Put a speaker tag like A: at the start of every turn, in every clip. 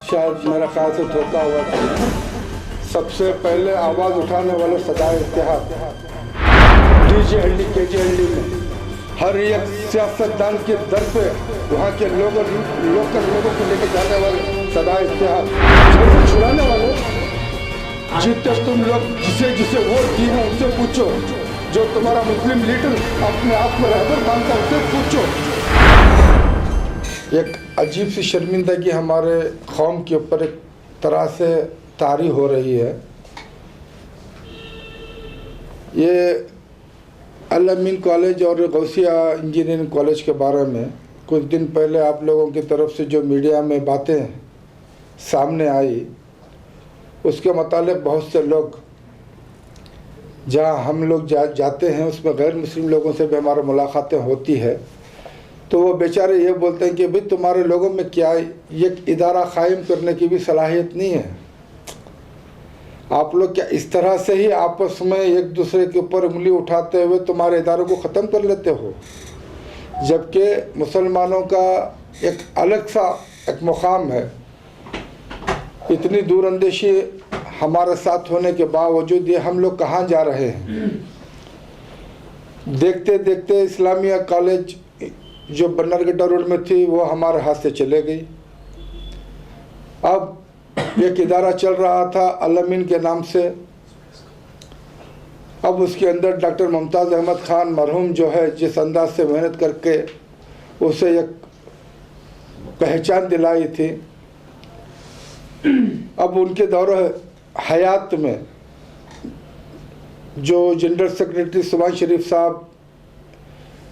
A: शायद मेरा ख्याल से धोखा हुआ था। सबसे पहले आवाज़ उठाने वाले सदाए इत्तेहाद DJHD KJHD में हर एक सियासतदान के दर पे वहाँ के लोकल लोगों को लेकर जाने वाले सदाए इत्तेहाद छुड़ाने वाले। जितने तुम लोग जिसे वोट दी है उनसे पूछो, जो तुम्हारा मुस्लिम लीडर अपने आप में रहबर मानता है उससे पूछो। एक अजीब सी शर्मिंदगी हमारे कौम के ऊपर एक तरह से तारी हो रही है। ये अल अमीन कॉलेज और गौसिया इंजीनियरिंग कॉलेज के बारे में कुछ दिन पहले आप लोगों की तरफ से जो मीडिया में बातें सामने आई, उसके मुतालिक बहुत से लोग जहाँ हम लोग जाते हैं उसमें गैर मुस्लिम लोगों से भी हमारी मुलाकातें होती है, तो वो बेचारे ये बोलते हैं कि भाई तुम्हारे लोगों में क्या ये इदारा कायम करने की भी सलाहियत नहीं है। आप लोग क्या इस तरह से ही आपस में एक दूसरे के ऊपर उंगली उठाते हुए तुम्हारे इदारों को ख़त्म कर लेते हो, जबकि मुसलमानों का एक अलग सा एक मुकाम है। इतनी दूरअंदेशी हमारे साथ होने के बावजूद ये हम लोग कहाँ जा रहे हैं। देखते देखते इस्लामिया कॉलेज जो बन्नरगड्ढा रोड में थी वो हमारे हाथ से चले गई। अब एक इदारा चल रहा था अल अमीन के नाम से, अब उसके अंदर डॉक्टर मुमताज़ अहमद ख़ान मरहूम जो है जिस अंदाज से मेहनत करके उसे एक पहचान दिलाई थी, अब उनके दौरे हयात में जो जनरल सेक्रेटरी सुभान शरीफ साहब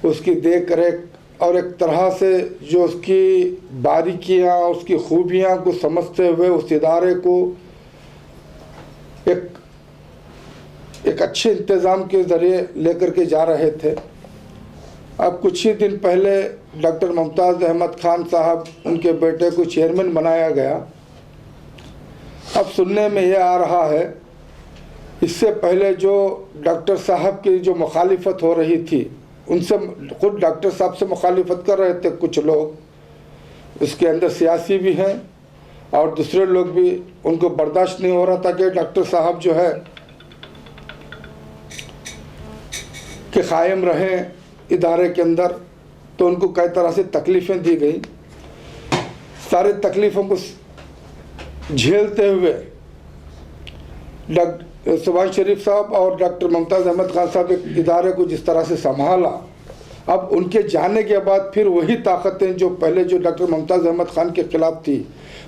A: उसकी देख रेख और एक तरह से जो उसकी बारीकियाँ उसकी खूबियाँ को समझते हुए उस इदारे को एक अच्छे इंतज़ाम के ज़रिए लेकर के जा रहे थे। अब कुछ ही दिन पहले डॉक्टर मुमताज़ अहमद ख़ान साहब उनके बेटे को चेयरमैन बनाया गया। अब सुनने में यह आ रहा है, इससे पहले जो डॉक्टर साहब की जो मुखालिफत हो रही थी उनसे खुद डॉक्टर साहब से मुखालिफत कर रहे थे कुछ लोग, उसके अंदर सियासी भी हैं और दूसरे लोग भी, उनको बर्दाश्त नहीं हो रहा था कि डॉक्टर साहब जो है कि कायम रहें इदारे के अंदर, तो उनको कई तरह से तकलीफ़ें दी गई। सारे तकलीफ़ों को झेलते हुए सुभान शरीफ साहब और डॉक्टर मुमताज़ अहमद ख़ान साहब एक इदारे को जिस तरह से संभाला, अब उनके जाने के बाद फिर वही ताकतें जो पहले जो डॉक्टर मुमताज़ अहमद ख़ान के ख़िलाफ़ थी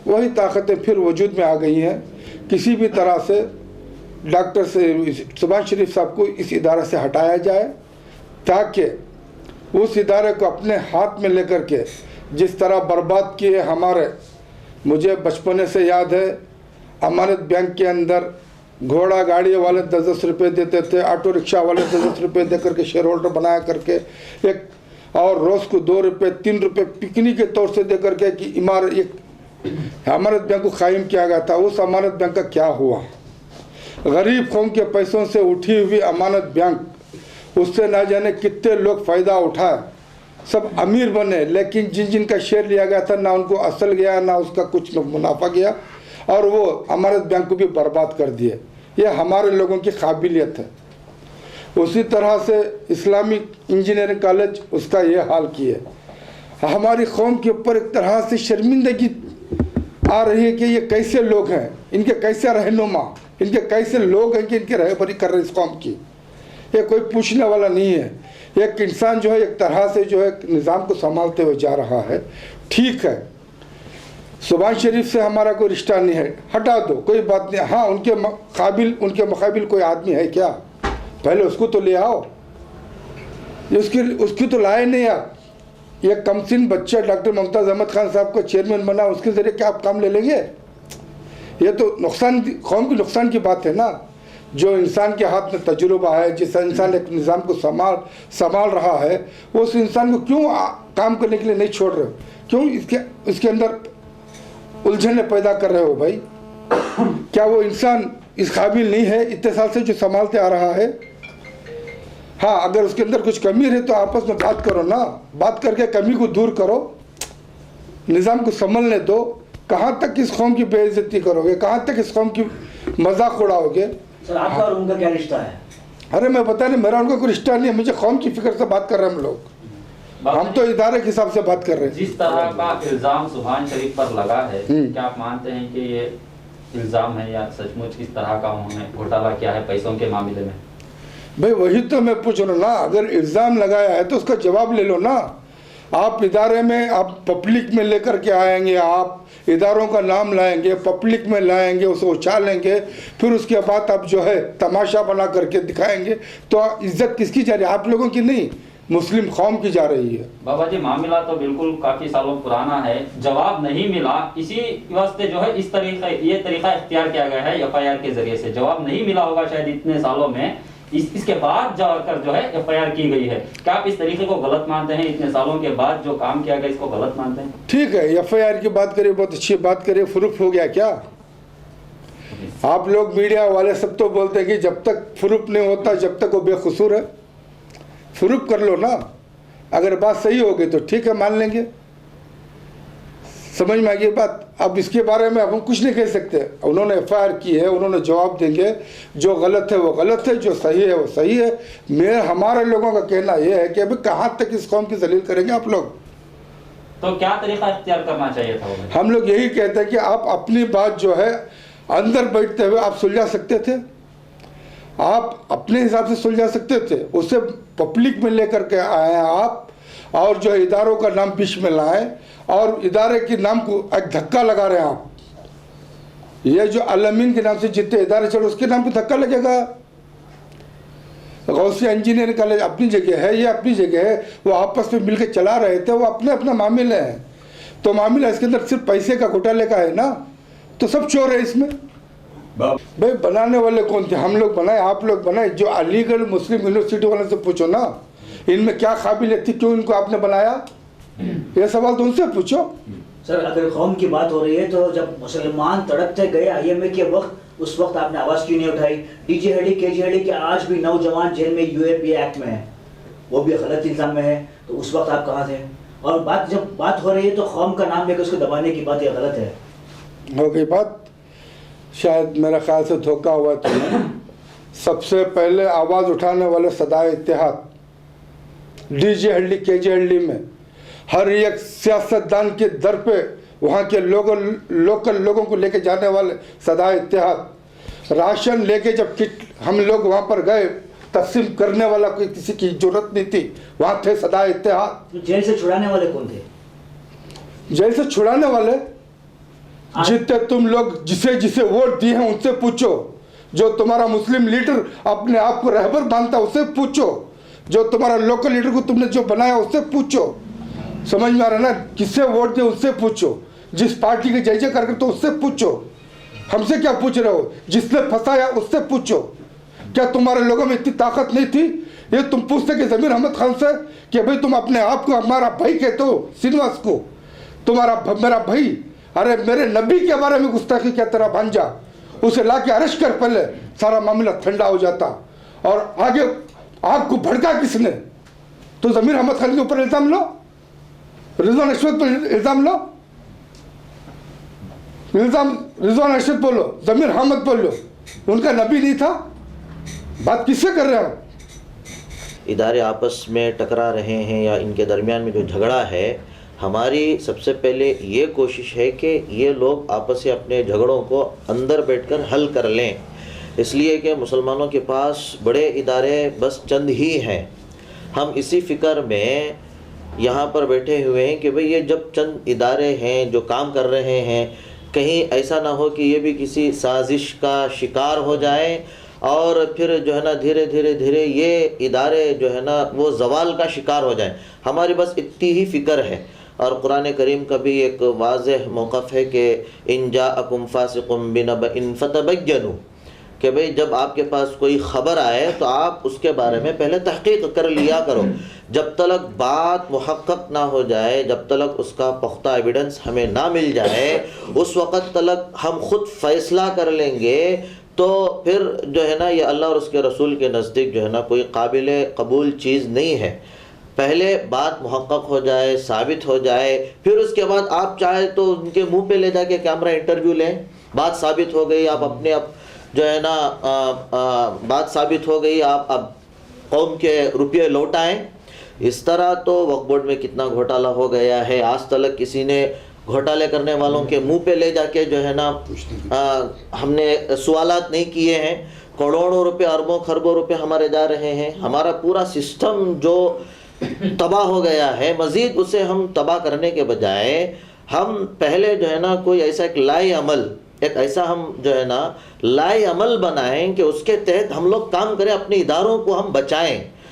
A: वही ताकतें फिर वजूद में आ गई हैं। किसी भी तरह से डॉक्टर से सुभान शरीफ साहब को इस इदारे से हटाया जाए ताकि उस इदारे को अपने हाथ में लेकर के जिस तरह बर्बाद किए हमारे, मुझे बचपने से याद है अमानत बैंक के अंदर घोड़ा गाड़ी वाले 10-10 रुपये देते थे, ऑटो रिक्शा वाले 10-10 रुपये दे करके शेयर होल्डर बनाया करके एक, और रोज़ को 2 रुपये 3 रुपये पिकनिक के तौर से दे करके कि इमारत एक अमानत बैंक को कायम किया गया था। उस अमानत बैंक का क्या हुआ? गरीब कौम के पैसों से उठी हुई अमानत बैंक, उससे ना जाने कितने लोग फ़ायदा उठाए, सब अमीर बने, लेकिन जिनका शेयर लिया गया था ना उनको असल गया ना उसका कुछ मुनाफा गया और वो अमानत बैंक को भी बर्बाद कर दिए। ये हमारे लोगों की काबिलियत है। उसी तरह से इस्लामिक इंजीनियरिंग कॉलेज उसका ये हाल किए। हमारी कौम के ऊपर एक तरह से शर्मिंदगी आ रही है कि ये कैसे लोग हैं, इनके कैसे रहनुमा, इनके कैसे लोग हैं कि इनके रहबरी कर रहे इस कौम की। ये कोई पूछने वाला नहीं है। एक इंसान जो है एक तरह से जो है निज़ाम को संभालते हुए जा रहा है। ठीक है, सुभान शरीफ से हमारा कोई रिश्ता नहीं है, हटा दो, कोई बात नहीं। हाँ, उनके मुकाबिल कोई आदमी है क्या? पहले उसको तो ले आओ। उसकी तो लाए नहीं आप। ये कमसिन बच्चा डॉक्टर मुमताज़ अहमद ख़ान साहब को चेयरमैन बना, उसके ज़रिए क्या आप काम ले लेंगे? ये तो नुकसान, कौम की नुकसान की बात है ना। जो इंसान के हाथ में तजुर्बा है, जिस इंसान एक निज़ाम को संभाल रहा है, वो उस इंसान को क्यों काम करने के लिए नहीं छोड़ रहे हो? क्यों इसके अंदर उलझने पैदा कर रहे हो भाई? क्या वो इंसान इस काबिल नहीं है इतने साल से जो संभालते आ रहा है? हाँ, अगर उसके अंदर कुछ कमी है तो आपस में बात करो ना, बात करके कमी को दूर करो, निज़ाम को संभलने दो। कहाँ तक इस कौम की बेइज्जती करोगे, कहाँ तक इस कौम की मजाक उड़ाओगे?
B: सर आपका और उनका क्या रिश्ता है?
A: अरे मैं बता नहीं, मेरा उनका कोई रिश्ता नहीं है, मुझे कौम की फिक्र से बात कर रहे हैं हम लोग, हम तो इदारे के हिसाब से बात कर रहे हैं।
C: जिस तरह का इल्जाम सुभान शरीफ पर लगा है, क्या आप मानते हैं कि ये इल्जाम है या सचमुच किस तरह का उन्होंने घोटाला किया है पैसों के मामले में?
A: भाई वही तो मैं पूछ रहा हूँ ना, अगर इल्ज़ाम लगाया है तो उसका जवाब ले लो ना। आप इदारे में, आप पब्लिक में लेकर के आएंगे, आप इदारों का नाम लाएंगे, पब्लिक में लाएंगे, उसे उछालेंगे, फिर उसके बाद आप जो है तमाशा बना करके दिखाएंगे, तो इज्जत किसकी जा रही है? आप लोगों की नहीं, मुस्लिम कौम की जा रही है।
C: बाबा जी मामला तो बिल्कुल काफी सालों पुराना है, जवाब नहीं मिला, इसी वास्ते जो है इस ये तरीका इख्तियार किया गया है FIR के जरिए से। जवाब नहीं मिला होगा शायद इतने सालों में, इसके बाद जाकर जो है FIR की गई है। क्या आप इस तरीके को गलत मानते हैं? इतने सालों के बाद जो काम किया गया इसको गलत मानते हैं?
A: ठीक है, FIR की बात करिए, बहुत अच्छी बात करिए, प्रूफ हो गया क्या? आप लोग मीडिया वाले सब तो बोलते हैं कि जब तक प्रूफ नहीं होता जब तक वो बेकसूर है। प्रूफ कर लो ना, अगर बात सही हो गई तो ठीक है, मान लेंगे। समझ में आ गई बात? अब इसके बारे में अब हम कुछ नहीं कह सकते। उन्होंने FIR की है, उन्होंने जवाब देंगे, जो गलत है वो गलत है, जो सही है वो सही है। हमारे लोगों का कहना यह है कि अभी कहाँ तक इस कौम की जलील करेंगे आप लोग?
C: तो क्या तरीका इख्तियार करना चाहिए था?
A: हम लोग यही कहते हैं कि आप अपनी बात जो है अंदर बैठते हुए आप सुलझा सकते थे, आप अपने हिसाब से सुलझा सकते थे, उसे पब्लिक में लेकर के आए आप, और जो इदारों का नाम बीच में लाए और इदारे के नाम को एक धक्का लगा रहे हैं आप। ये जो अलमीन के नाम से जितने इदारे चले उसके नाम पे धक्का लगेगा। गौसिया इंजीनियरिंग कॉलेज अपनी जगह है, ये अपनी जगह है, वो आपस में मिलकर चला रहे थे, वो अपने अपना मामले हैं। तो मामला इसके अंदर सिर्फ पैसे का घोटाले का है ना, तो सब चोर है इसमें। भाई बनाने वाले कौन थे? हम लोग बनाए, आप लोग बनाए? जो अलीगढ़ मुस्लिम यूनिवर्सिटी वाले से पूछो ना, इनमें क्या काबिलियत थी, क्यों इनको आपने बनाया? ये सवाल तो उनसे पूछो।
B: सर अगर कौम की बात हो रही है तो जब मुसलमान तड़पते गए IMA के वक्त, उस वक्त आपने आवाज़ क्यों नहीं उठाई? DJ हेडी KG हेडी के आज भी नौजवान जेल में UAPA एक्ट में है, वो भी गलत इल्ज़ाम में है, तो उस वक्त आप कहाँ थे? और जब बात हो रही है तो कौम का नाम लेकर उसको दबाने की बात, यह गलत है।
A: हो गई बात, शायद मेरा ख्याल से धोखा हुआ तो सबसे पहले आवाज़ उठाने वाले सदाए इत्तेहाद DJ हल्डी KG हल्डी में हर एक सियासतदान के दर पे वहाँ के लोकल लोगों को लेके जाने वाले सदाए इत्तेहाद। राशन लेके जब किट हम लोग वहाँ पर गए, तकसीम करने वाला कोई किसी की जरूरत नहीं थी, वहाँ थे सदाए इत्तेहाद।
B: तो जेल से छुड़ाने वाले कौन थे?
A: जेल से छुड़ाने वाले जितने तुम लोग जिसे जिसे वोट दिए हैं उनसे पूछो, जो तुम्हारा मुस्लिम लीडर अपने आप को रहबर मानता उससे पूछो, जो तुम्हारा लोकल लीडर को तुमने जो बनाया उससे पूछो। समझ में आ रहा ना? किससे वोट दिए उससे पूछो, जिस पार्टी के जय जय करके तो उससे पूछो। हमसे क्या पूछ रहे हो? जिसने फंसाया उससे पूछो। क्या तुम्हारे लोगों में इतनी ताकत नहीं थी? ये तुम पूछते कि ज़मीर अहमद खान से कि भाई तुम अपने आप को हमारा भाई कहते हो, श्रीनिवास को तुम्हारा मेरा भाई, अरे मेरे नबी के बारे में गुस्ताखी क्या तेरा भांजा, उसे ला के अरेस्ट कर, पहले सारा मामला ठंडा हो जाता। और आगे आपको भड़का किसने? तो ज़मीर अहमद खान के ऊपर इल्ज़ाम लो, रिजवान अशरफ पर इल्ज़ाम लो, रिजवान अशरफ बोलो, ज़मीर अहमद बोलो, उनका नबी नहीं था? बात किससे कर रहे हो?
D: इदारे आपस में टकरा रहे हैं या इनके दरमियान में जो झगड़ा है, हमारी सबसे पहले ये कोशिश है कि ये लोग आपस में अपने झगड़ों को अंदर बैठकर हल कर लें, इसलिए कि मुसलमानों के पास बड़े इदारे बस चंद ही हैं। हम इसी फ़िक्र में यहाँ पर बैठे हुए हैं कि भाई ये जब चंद इदारे हैं जो काम कर रहे हैं, कहीं ऐसा ना हो कि ये भी किसी साजिश का शिकार हो जाए और फिर जो है ना धीरे धीरे ये इदारे जो है ना वो ज़वाल का शिकार हो जाए। हमारी बस इतनी ही फ़िक्र है। और कुरान करीम का भी एक वाज़ेह मौक़िफ़ है कि इन जाअकुम फ़ासिक़ुम बिनबइन फ़तबय्यनु, कि भाई जब आपके पास कोई ख़बर आए तो आप उसके बारे में पहले तहक़ीक़ कर लिया करो। जब तक बात मुहक्क़क़ ना हो जाए, जब तक उसका पुख्ता एविडेंस हमें ना मिल जाए, उस वक़्त तक हम ख़ुद फ़ैसला कर लेंगे, तो फिर जो है ना ये अल्लाह और उसके रसूल के नज़दीक जो है ना कोई काबिल कबूल चीज़ नहीं है। पहले बात मुहक्कक हो जाए, साबित हो जाए, फिर उसके बाद आप चाहे तो उनके मुंह पे ले जाके कैमरा इंटरव्यू लें। बात साबित हो गई, आप अपने आप जो है ना बात साबित हो गई, आप अब कौम के रुपये लौटाएं। इस तरह तो वक्फ बोर्ड में कितना घोटाला हो गया है, आज तक किसी ने घोटाले करने वालों के मुंह पे ले जाके जो है ना हमने सवालात नहीं किए हैं। करोड़ों रुपए, अरबों खरबों रुपए हमारे जा रहे हैं। हमारा पूरा सिस्टम जो तबाह हो गया है, मज़ीद उसे हम तबाह करने के बजाय हम पहले जो है ना कोई ऐसा एक लाई अमल, एक ऐसा हम जो है ना लाई अमल बनाएं कि उसके तहत हम लोग काम करें, अपने इदारों को हम बचाएं।